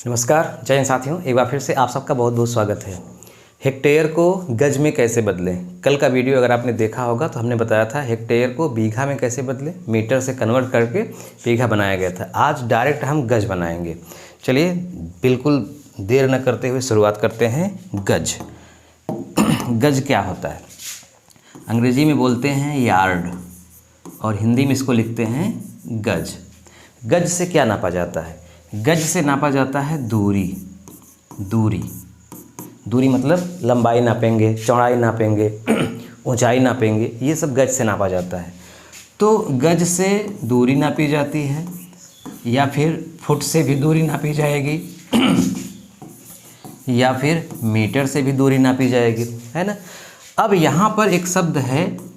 नमस्कार, जय हिंद साथियों। एक बार फिर से आप सबका बहुत बहुत स्वागत है। हेक्टेयर को गज में कैसे बदलें। कल का वीडियो अगर आपने देखा होगा तो हमने बताया था हेक्टेयर को बीघा में कैसे बदलें, मीटर से कन्वर्ट करके बीघा बनाया गया था। आज डायरेक्ट हम गज बनाएंगे। चलिए बिल्कुल देर न करते हुए शुरुआत करते हैं। गज गज क्या होता है? अंग्रेजी में बोलते हैं यार्ड और हिंदी में इसको लिखते हैं गज। गज से क्या नापा जाता है? गज से नापा जाता है दूरी मतलब लंबाई नापेंगे, चौड़ाई नापेंगे, ऊंचाई नापेंगे, ये सब गज से नापा जाता है। तो गज से दूरी नापी जाती है या फिर फुट से भी दूरी नापी जाएगी या फिर मीटर से भी दूरी नापी जाएगी, है ना। अब यहाँ पर एक शब्द है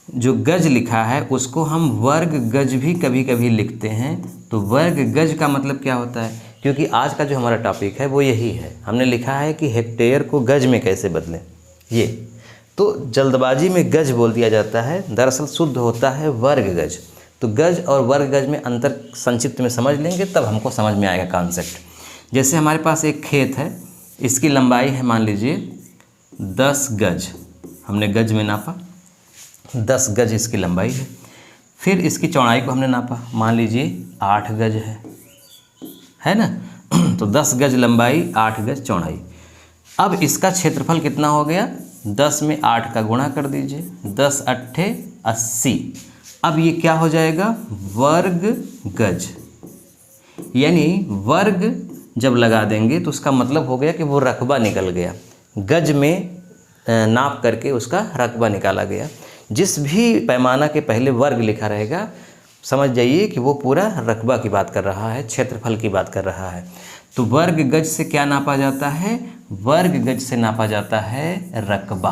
जो गज लिखा है, उसको हम वर्ग गज भी कभी कभी लिखते हैं। तो वर्ग गज का मतलब क्या होता है? क्योंकि आज का जो हमारा टॉपिक है वो यही है। हमने लिखा है कि हेक्टेयर को गज में कैसे बदलें। ये तो जल्दबाजी में गज बोल दिया जाता है, दरअसल शुद्ध होता है वर्ग गज। तो गज और वर्ग गज में अंतर संक्षिप्त में समझ लेंगे तब हमको समझ में आएगा कॉन्सेप्ट। जैसे हमारे पास एक खेत है, इसकी लंबाई है मान लीजिए 10 गज, हमने गज में नापा, 10 गज इसकी लंबाई है। फिर इसकी चौड़ाई को हमने नापा, मान लीजिए 8 गज है ना। तो 10 गज लंबाई, 8 गज चौड़ाई। अब इसका क्षेत्रफल कितना हो गया? 10 में 8 का गुणा कर दीजिए, 10 अट्ठे 80। अब ये क्या हो जाएगा? वर्ग गज। यानी वर्ग जब लगा देंगे तो उसका मतलब हो गया कि वो रकबा निकल गया। गज में नाप करके उसका रकबा निकाला गया। जिस भी पैमाना के पहले वर्ग लिखा रहेगा समझ जाइए कि वो पूरा रकबा की बात कर रहा है, क्षेत्रफल की बात कर रहा है। तो वर्ग गज से क्या नापा जाता है? वर्ग गज से नापा जाता है रकबा।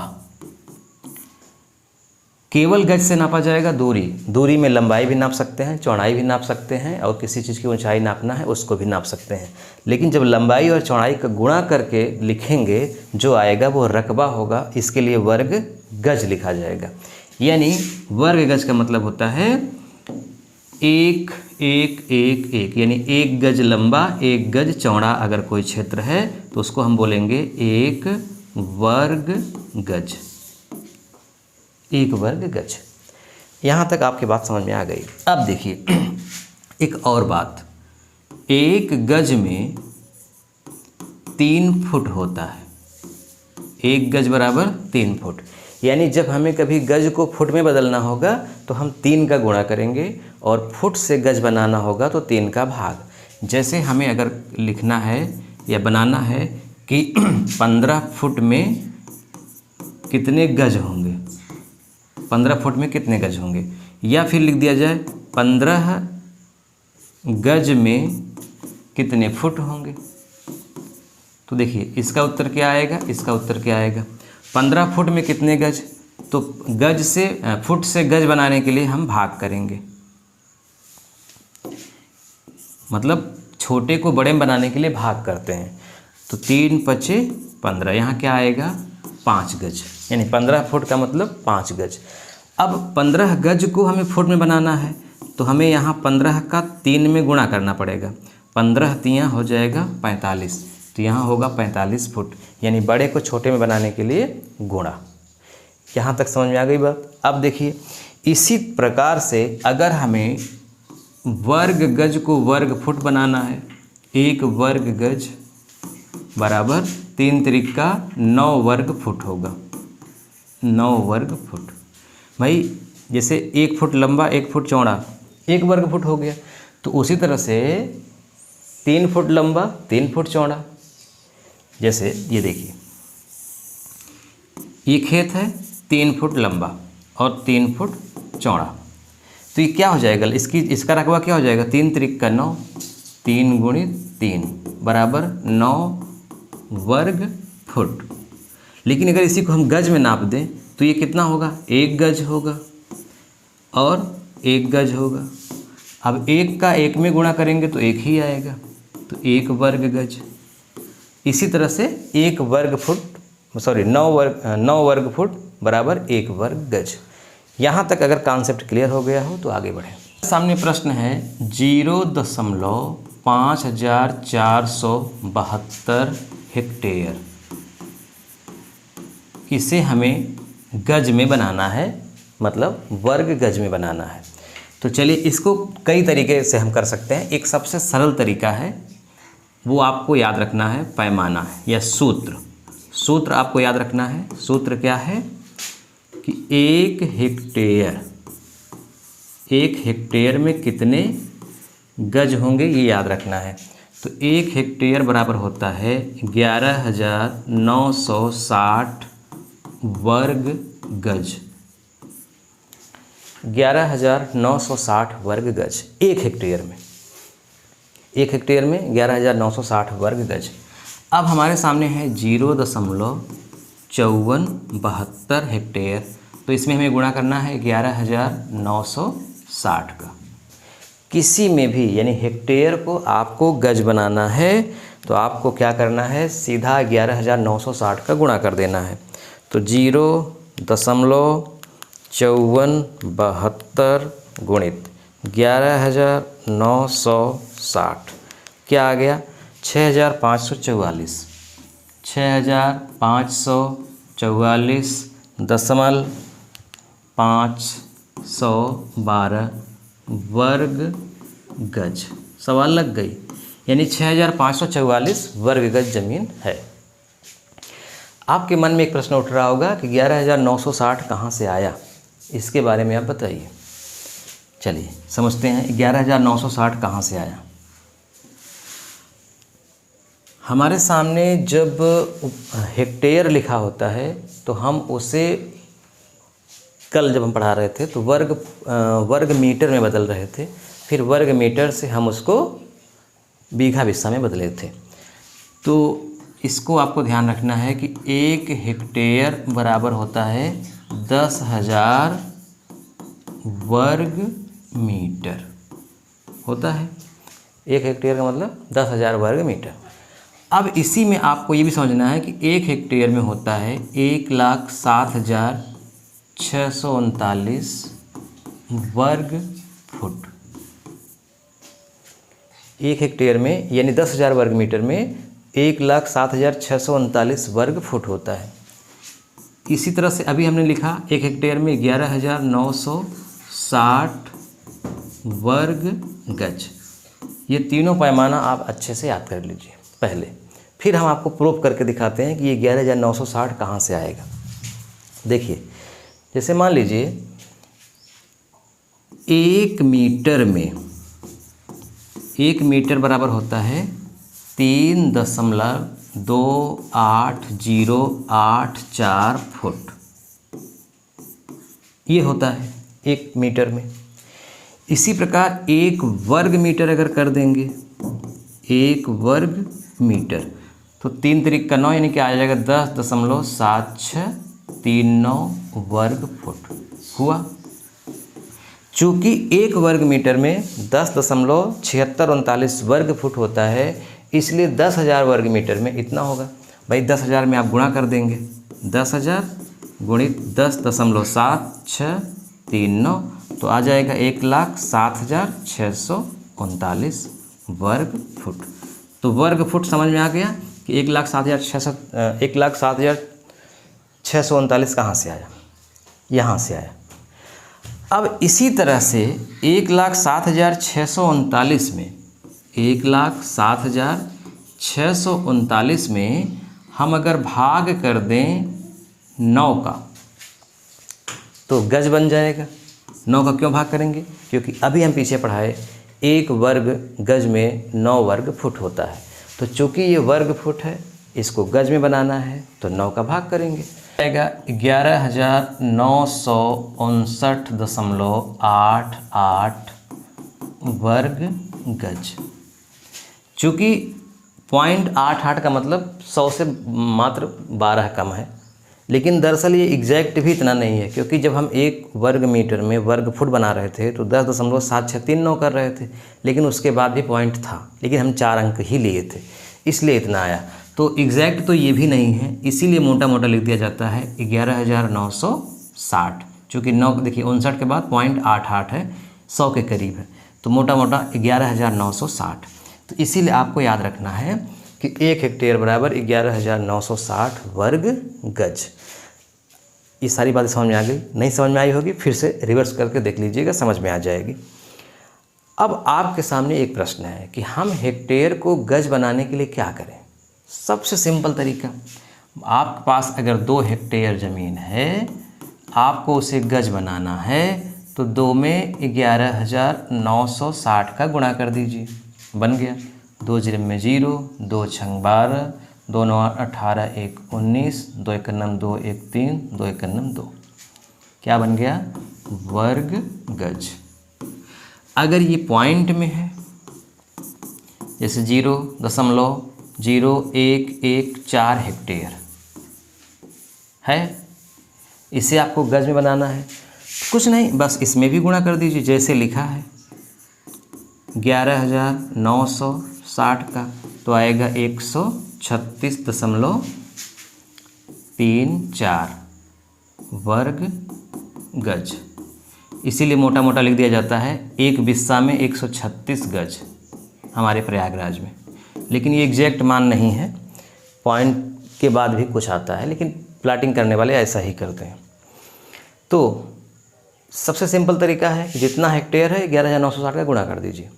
केवल गज से नापा जाएगा दूरी में लंबाई भी नाप सकते हैं, चौड़ाई भी नाप सकते हैं और किसी चीज़ की ऊंचाई नापना है उसको भी नाप सकते हैं। लेकिन जब लंबाई और चौड़ाई का गुणा करके लिखेंगे जो आएगा वो रकबा होगा, इसके लिए वर्ग गज लिखा जाएगा। यानी वर्ग गज का मतलब होता है एक एक एक एक, यानी 1 गज लंबा 1 गज चौड़ा अगर कोई क्षेत्र है तो उसको हम बोलेंगे 1 वर्ग गज। 1 वर्ग गज। यहाँ तक आपकी बात समझ में आ गई। अब देखिए एक और बात, 1 गज में 3 फुट होता है। 1 गज बराबर 3 फुट। यानी जब हमें कभी गज को फुट में बदलना होगा तो हम 3 का गुणा करेंगे और फुट से गज बनाना होगा तो 3 का भाग। जैसे हमें अगर लिखना है या बनाना है कि 15 फुट में कितने गज होंगे, 15 फुट में कितने गज होंगे, या फिर लिख दिया जाए 15 गज में कितने फुट होंगे। तो देखिए इसका उत्तर क्या आएगा, इसका उत्तर क्या आएगा? 15 फुट में कितने गज, तो गज से फुट से गज बनाने के लिए हम भाग करेंगे, मतलब छोटे को बड़े में बनाने के लिए भाग करते हैं। तो 3 पचे 15, यहाँ क्या आएगा? 5 गज। यानी 15 फुट का मतलब 5 गज। अब 15 गज को हमें फुट में बनाना है तो हमें यहाँ 15 का 3 में गुणा करना पड़ेगा। 15 तियाँ हो जाएगा 45, तो यहाँ होगा 45 फुट। यानी बड़े को छोटे में बनाने के लिए गुणा। यहाँ तक समझ में आ गई बात। अब देखिए इसी प्रकार से अगर हमें वर्ग गज को वर्ग फुट बनाना है, 1 वर्ग गज बराबर 3 त्रिका 9 वर्ग फुट होगा। 9 वर्ग फुट। भाई जैसे 1 फुट लंबा 1 फुट चौड़ा 1 वर्ग फुट हो गया, तो उसी तरह से 3 फुट लंबा 3 फुट चौड़ा। जैसे ये देखिए ये खेत है 3 फुट लंबा और 3 फुट चौड़ा, तो ये क्या हो जाएगा? इसका रकबा क्या हो जाएगा? 3 त्रिका 9, 3 गुणित 3 बराबर 9 वर्ग फुट। लेकिन अगर इसी को हम गज में नाप दें तो ये कितना होगा? 1 गज होगा और 1 गज होगा। अब 1 का 1 में गुणा करेंगे तो 1 ही आएगा, तो 1 वर्ग गज। इसी तरह से 1 वर्ग फुट 9 वर्ग फुट बराबर 1 वर्ग गज। यहाँ तक अगर कॉन्सेप्ट क्लियर हो गया हो तो आगे बढ़ें। सामने प्रश्न है 0.5 5472 हेक्टेयर, इसे हमें गज में बनाना है, मतलब वर्ग गज में बनाना है। तो चलिए इसको कई तरीके से हम कर सकते हैं। एक सबसे सरल तरीका है, वो आपको याद रखना है, पैमाना है या सूत्र। सूत्र आपको याद रखना है। सूत्र क्या है कि एक हेक्टेयर में कितने गज होंगे, ये याद रखना है। तो एक हेक्टेयर बराबर होता है 11,960 वर्ग गज। 11,960 वर्ग गज एक हेक्टेयर में। एक हेक्टेयर में 11,960 वर्ग गज। अब हमारे सामने है 0.5472 हेक्टेयर, तो इसमें हमें गुणा करना है 11,960 का। किसी में भी यानी हेक्टेयर को आपको गज बनाना है तो आपको क्या करना है, सीधा 11,960 का गुणा कर देना है। तो 0.5472 गुणित 11,960 क्या आ गया, 6,544। 6,544.512 वर्ग गज। सवाल लग गई, यानी 6,544 वर्ग गज ज़मीन है। आपके मन में एक प्रश्न उठ रहा होगा कि 11,960 कहाँ से आया, इसके बारे में आप बताइए। चलिए समझते हैं 11,960 कहाँ से आया। हमारे सामने जब हेक्टेयर लिखा होता है तो हम उसे कल जब हम पढ़ा रहे थे तो वर्ग मीटर में बदल रहे थे, फिर वर्ग मीटर से हम उसको बीघा बिस्सा में बदले थे। तो इसको आपको ध्यान रखना है कि एक हेक्टेयर बराबर होता है 10,000 वर्ग मीटर होता है। एक हेक्टेयर का मतलब 10,000 वर्ग मीटर। अब इसी में आपको ये भी समझना है कि एक हेक्टेयर में होता है 1,07,639 वर्ग फुट। एक हेक्टेयर में यानी 10,000 वर्ग मीटर में 1,07,639 वर्ग फुट होता है। इसी तरह से अभी हमने लिखा एक हेक्टेयर में 11,960 वर्ग गज। ये तीनों पैमाना आप अच्छे से याद कर लीजिए पहले, फिर हम आपको प्रूफ करके दिखाते हैं कि ये 11,960 कहाँ से आएगा। देखिए, जैसे मान लीजिए एक मीटर बराबर होता है 3.2808 फुट। ये होता है एक मीटर में। इसी प्रकार एक वर्ग मीटर अगर कर देंगे, एक वर्ग मीटर तो 3 त्रिक का 9 यानी कि आ जाएगा 10.7639 वर्ग फुट हुआ। चूँकि एक वर्ग मीटर में 10.7639 वर्ग फुट होता है, इसलिए 10,000 वर्ग मीटर में इतना होगा। भाई 10,000 में आप गुणा कर देंगे, 10,000 गुणित 10.7639 तो आ जाएगा 1,07,639 वर्ग फुट। तो वर्ग फुट समझ में आ गया कि 1,07,639 कहाँ से आया, यहाँ से आया। अब इसी तरह से 1,07,639 में 1,07,639 में हम अगर भाग कर दें 9 का तो गज बन जाएगा। 9 का क्यों भाग करेंगे, क्योंकि अभी हम पीछे पढ़ाए एक वर्ग गज में 9 वर्ग फुट होता है। तो चूँकि ये वर्ग फुट है, इसको गज में बनाना है तो 9 का भाग करेंगे, आएगा 11,959.88 वर्ग गज। चूँकि 0.88 का मतलब 100 से मात्र 12 कम है, लेकिन दरअसल ये एग्जैक्ट भी इतना नहीं है, क्योंकि जब हम एक वर्ग मीटर में वर्ग फुट बना रहे थे तो 10.7639 कर रहे थे, लेकिन उसके बाद भी पॉइंट था, लेकिन हम 4 अंक ही लिए थे, इसलिए इतना आया। तो एग्जैक्ट तो ये भी नहीं है, इसीलिए मोटा मोटा लिख दिया जाता है 11,960। चूँकि 9 देखिए 59 के बाद 0.88 है, 100 के करीब है, तो मोटा मोटा 11,960। तो इसीलिए आपको याद रखना है कि 1 हेक्टेयर बराबर 11,960 वर्ग गज। ये सारी बातें समझ में आ गई? नहीं समझ में आई होगी फिर से रिवर्स करके देख लीजिएगा, समझ में आ जाएगी। अब आपके सामने एक प्रश्न है कि हम हेक्टेयर को गज बनाने के लिए क्या करें। सबसे सिंपल तरीका, आपके पास अगर 2 हेक्टेयर ज़मीन है, आपको उसे गज बनाना है तो 2 में 11,960 का गुणा कर दीजिए, बन गया। 2 0 में 0, 2 छंग 12, 2 9 18, 1 19, 2 1 9 2 1 3, 2 1 9 2, क्या बन गया? वर्ग गज। अगर ये पॉइंट में है, जैसे 0.0114 हेक्टेयर है, इसे आपको गज में बनाना है, कुछ नहीं बस इसमें भी गुणा कर दीजिए जैसे लिखा है 11,960 का, तो आएगा 136.34 वर्ग गज। इसीलिए मोटा मोटा लिख दिया जाता है एक बिस्सा में 136 गज हमारे प्रयागराज में। लेकिन ये एग्जैक्ट मान नहीं है, पॉइंट के बाद भी कुछ आता है, लेकिन प्लाटिंग करने वाले ऐसा ही करते हैं। तो सबसे सिंपल तरीका है कि जितना हेक्टेयर है 11,960 का गुणा कर दीजिए।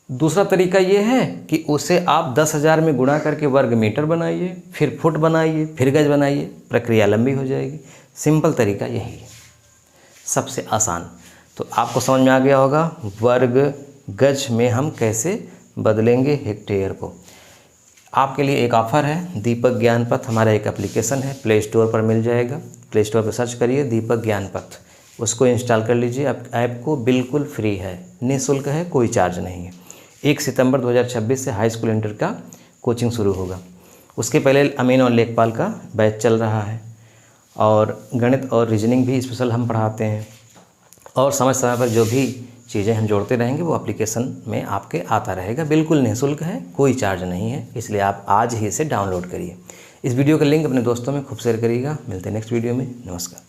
दूसरा तरीका ये है कि उसे आप 10,000 में गुणा करके वर्ग मीटर बनाइए, फिर फुट बनाइए, फिर गज बनाइए, प्रक्रिया लंबी हो जाएगी। सिंपल तरीका यही है, सबसे आसान। तो आपको समझ में आ गया होगा वर्ग गज में हम कैसे बदलेंगे हेक्टेयर को। आपके लिए एक ऑफ़र है, दीपक ज्ञान पथ हमारा एक एप्लीकेशन है, प्ले स्टोर पर मिल जाएगा। प्ले स्टोर पर सर्च करिए दीपक ज्ञान पथ, उसको इंस्टॉल कर लीजिए। ऐप को बिल्कुल फ्री है, निःशुल्क है, कोई चार्ज नहीं है। 1 सितंबर 2026 से हाई स्कूल इंटर का कोचिंग शुरू होगा। उसके पहले अमीन और लेखपाल का बैच चल रहा है, और गणित और रीजनिंग भी स्पेशल हम पढ़ाते हैं। और समय समय पर जो भी चीज़ें हम जोड़ते रहेंगे वो एप्लीकेशन में आपके आता रहेगा। बिल्कुल निःशुल्क है, कोई चार्ज नहीं है, इसलिए आप आज ही इसे डाउनलोड करिए। इस वीडियो का लिंक अपने दोस्तों में खूब शेयर करिएगा। मिलते हैं नेक्स्ट वीडियो में। नमस्कार।